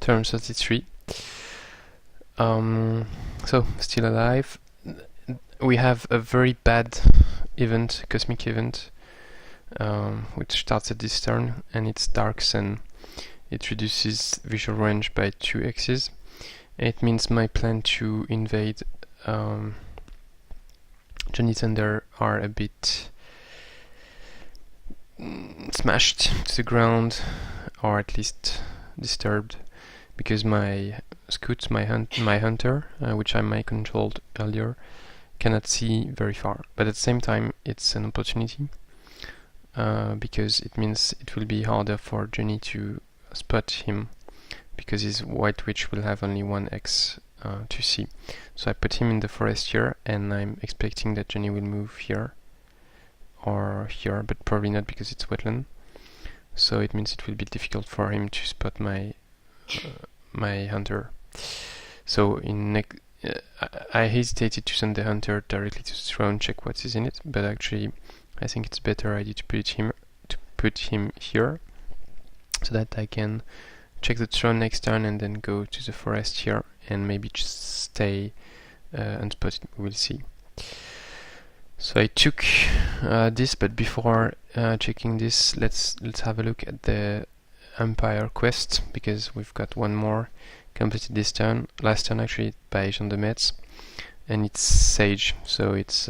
turn 33. So, still alive. We have a very bad event, cosmic event, which starts at this turn, and it's Dark Sun. It reduces visual range by 2x's. It means my plan to invade Jonny Thunder are a bit smashed to the ground, or at least disturbed, because my Scout, my hunter, which I controlled earlier, cannot see very far. But at the same time, it's an opportunity, because it means it will be harder for Jonny to spot him, because his White Witch will have only 1x to see. So I put him in the forest here, and I'm expecting that Jonny will move here or here, but probably not because it's wetland. So it means it will be difficult for him to spot my my hunter. So I hesitated to send the hunter directly to the throne, check what is in it, but actually I think it's a better idea to put him here, so that I can check the throne next turn and then go to the forest here and maybe just stay unspotted. We'll see. So I took this, but before checking this, let's have a look at the Empire quest, because we've got one more completed this turn. Last turn actually by Jean de Metz, and it's Sage, so it's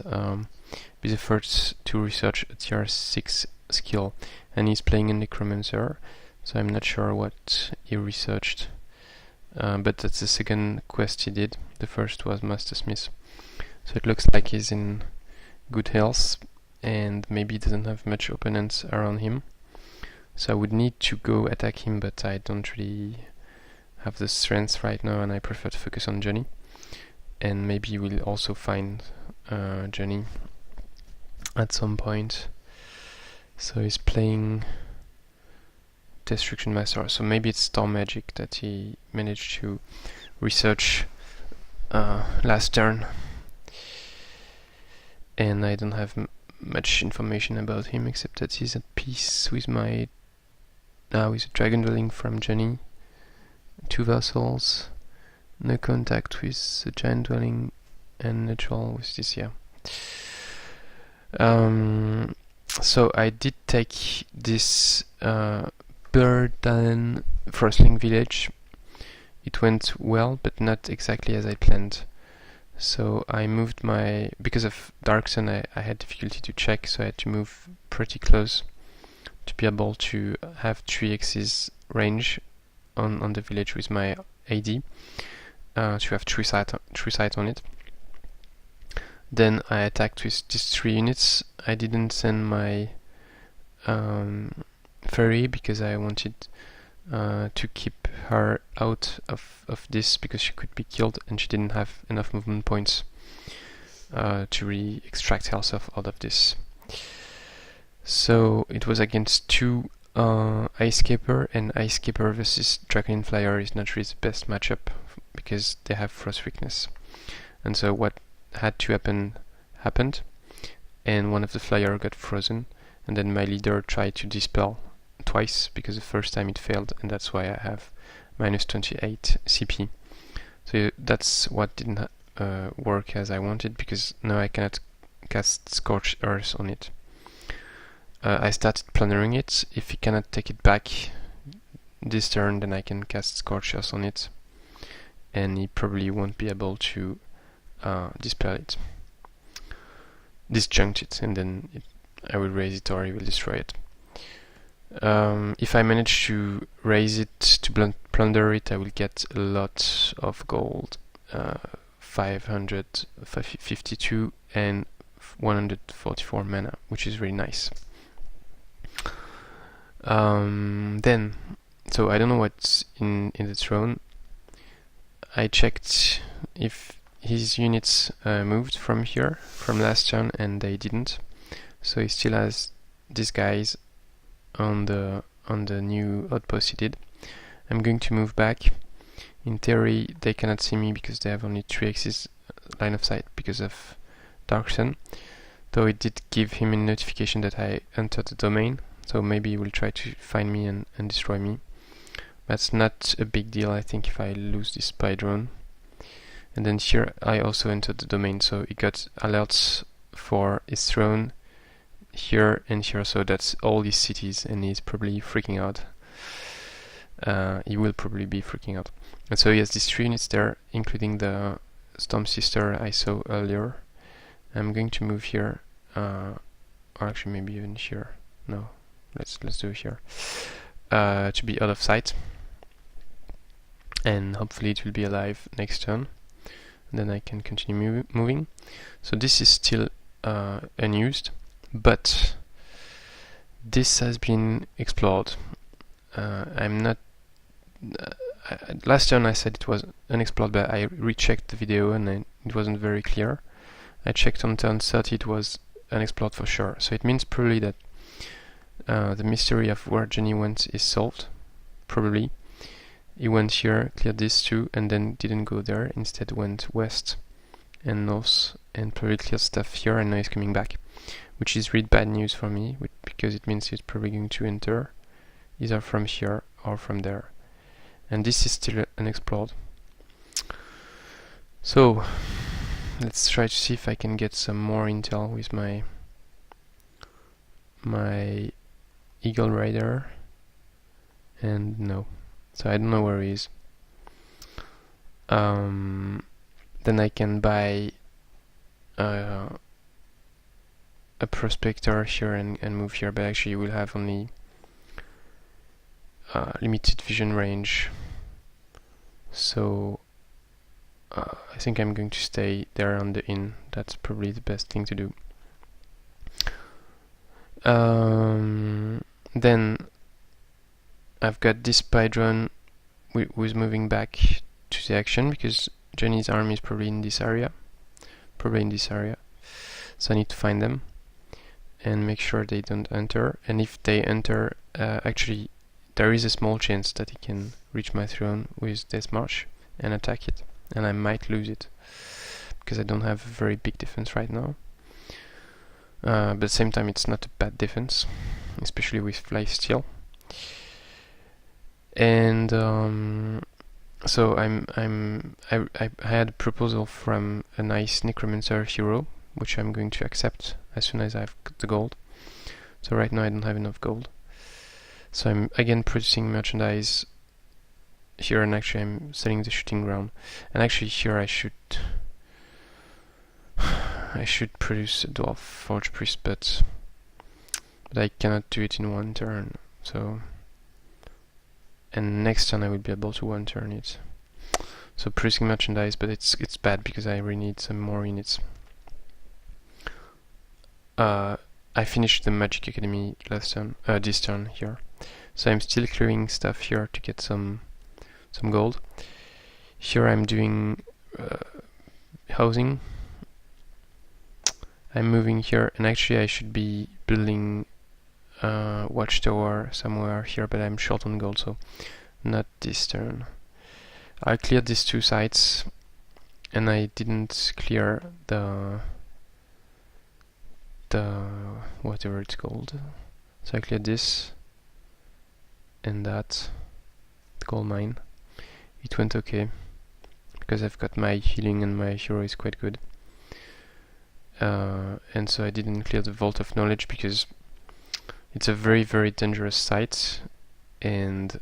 be the first to research a tier 6 skill, and he's playing a Necromancer, so I'm not sure what he researched, but that's the second quest he did. The first was Master Smith, so it looks like he's in good health and maybe doesn't have much opponents around him. So I would need to go attack him, but I don't really have the strength right now, and I prefer to focus on Jonny. And maybe we'll also find Jonny at some point. So he's playing Destruction Master, so maybe it's Storm Magic that he managed to research last turn. And I don't have much information about him except that he's at peace with my with a Dragon Dwelling from Jonny, 2 vassals, no contact with the Giant Dwelling, and neutral with this, yeah. So I did take this Birdan Frostling village. It went well, but not exactly as I planned. So I moved because of Dark Sun, I had difficulty to check, so I had to move pretty close to be able to have 3x's range on the village with my AD, to have true sight on it. Then I attacked with these 3 units. I didn't send my fairy because I wanted to keep her out of this, because she could be killed and she didn't have enough movement points to really extract herself out of this. So it was against 2 Ice Scaper, and Ice Scaper versus Draconian Flyer is not really the best matchup because they have frost weakness. And so what had to happen happened, and one of the flyer got frozen, and then my leader tried to dispel twice, because the first time it failed, and that's why I have minus 28 CP. So that's what didn't work as I wanted, because now I cannot cast Scorched Earth on it. I started plundering it. If he cannot take it back this turn, then I can cast Scorched Earth on it, and he probably won't be able to dispel it. Disjunct it, and then I will raise it, or he will destroy it. If I manage to raise it, to plunder it, I will get a lot of gold, 552 and 144 mana, which is really nice. Then, so I don't know what's in the throne. I checked if his units moved from here, from last turn, and they didn't. So he still has these guys on the new outpost he did. I'm going to move back. In theory, they cannot see me because they have only 3x's line of sight because of Dark Sun. Though it did give him a notification that I entered the domain, so maybe he will try to find me and destroy me. That's not a big deal, I think, if I lose this spy drone. And then here I also entered the domain, so he got alerts for his throne here and here, so that's all his cities, and he's probably freaking out. He will probably be freaking out. And so he has these 3 units there, including the Storm Sister I saw earlier. I'm going to move here, or actually maybe even here. No, let's do it here, to be out of sight. And hopefully it will be alive next turn. And then I can continue moving. So this is still unused, but this has been explored. I'm not. Last turn I said it was unexplored, but I rechecked the video and it wasn't very clear. I checked on turn 30, it was unexplored for sure. So it means probably that the mystery of where Jonny went is solved. Probably. He went here, cleared this too, and then didn't go there. Instead went west and north and probably cleared stuff here, and now he's coming back. Which is really bad news for me, because it means he's probably going to enter either from here or from there. And this is still unexplored. So let's try to see if I can get some more intel with my Eagle Rider. And no. So I don't know where he is. Then I can buy a prospector here and move here, but actually we'll have only limited vision range. So I think I'm going to stay there on the inn. That's probably the best thing to do. Then I've got this spy drone who's moving back to the action, because Jonny's army is probably in this area. So I need to find them and make sure they don't enter. And if they enter, actually there is a small chance that he can reach my throne with Death March and attack it, and I might lose it because I don't have a very big defense right now. But at the same time, it's not a bad defense, especially with lifesteal. And so I had a proposal from a nice Necromancer hero, which I'm going to accept as soon as I've got the gold. So right now I don't have enough gold. So I'm again producing merchandise here, and actually I'm selling the shooting ground. And actually here I should produce a Dwarf Forge Priest, but I cannot do it in one turn. So, and next turn I will be able to one turn it. So producing merchandise, but it's bad because I really need some more units. I finished the Magic Academy last turn, this turn here. So I'm still clearing stuff here to get some gold. Here I'm doing housing. I'm moving here, and actually I should be building watchtower somewhere here, but I'm short on gold, so not this turn. I cleared these 2 sites, and I didn't clear the whatever it's called. So I cleared this and that, the gold mine. It went okay because I've got my healing and my hero is quite good. And so I didn't clear the Vault of Knowledge because it's a very, very dangerous site, and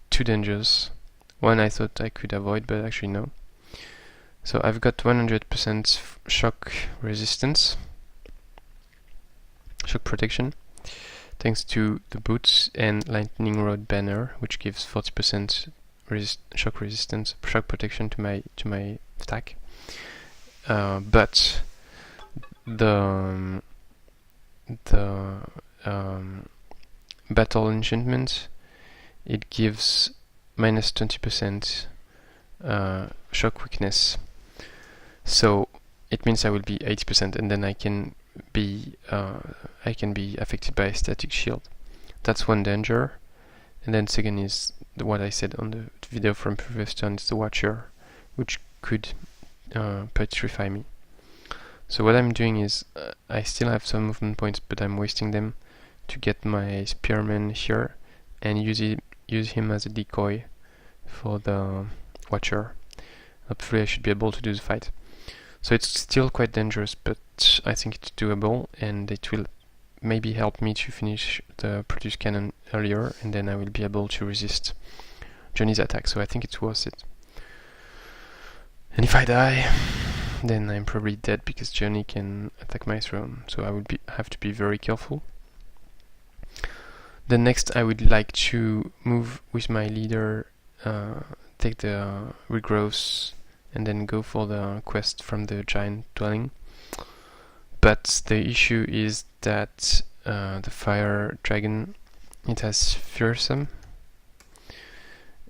2 dangers. One I thought I could avoid, but actually no. So I've got 100% shock resistance, shock protection, thanks to the boots and Lightning Rod banner, which gives 40% shock resistance, shock protection to my stack. But the battle enchantment, it gives minus 20% shock weakness. So it means I will be 80%, and then I can be affected by a static shield. That's one danger. And then second is what I said on the video from previous turn, is the Watcher, which could petrify me. So what I'm doing is I still have some movement points, but I'm wasting them to get my Spearman here and use use him as a decoy for the Watcher. Hopefully I should be able to do the fight. So it's still quite dangerous, but I think it's doable, and it will maybe help me to finish the Produce Cannon earlier, and then I will be able to resist Jonny's attack, so I think it's worth it. And if I die, then I'm probably dead because Jonny can attack my throne, so I will have to be very careful. Then next I would like to move with my leader, take the regrowths, and then go for the quest from the giant dwelling. But the issue is that the fire dragon, it has fearsome,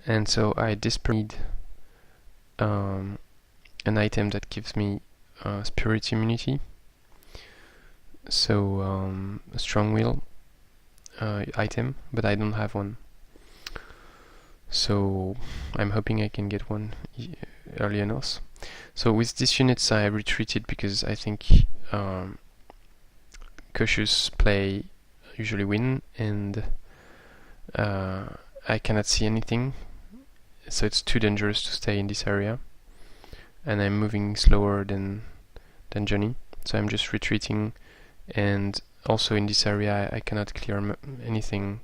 and so I desperately need an item that gives me spirit immunity. So a strong will item, but I don't have one. So I'm hoping I can get one early enough. So with these units I retreated because I think cautious play usually win, and I cannot see anything, so it's too dangerous to stay in this area, and I'm moving slower than Jonny, so I'm just retreating, and also in this area I cannot clear anything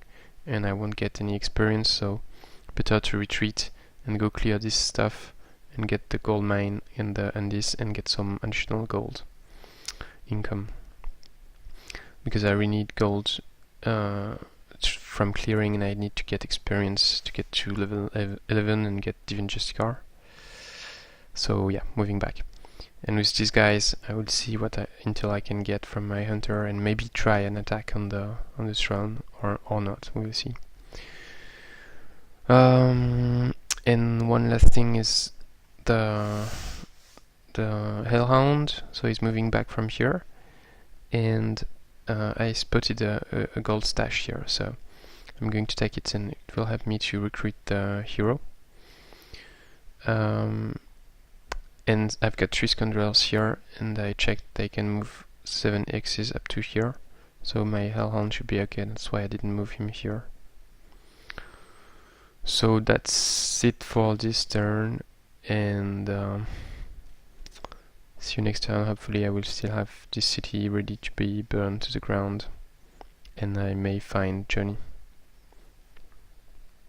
and I won't get any experience, so better to retreat and go clear this stuff and get the gold mine and this, and get some additional gold income, because I really need gold from clearing, and I need to get experience to get to level 11 and get Divine Justicar. So yeah, moving back. And with these guys I will see what intel I can get from my hunter, and maybe try an attack on the throne or not, we'll see. And one last thing is the Hellhound, so he's moving back from here, and I spotted a gold stash here, so I'm going to take it, and it will help me to recruit the hero. And I've got 3 scoundrels here, and I checked they can move 7 X's up to here, so my Hellhound should be okay. That's why I didn't move him here. So that's it for this turn, and see you next turn. Hopefully I will still have this city ready to be burned to the ground, and I may find Jonny.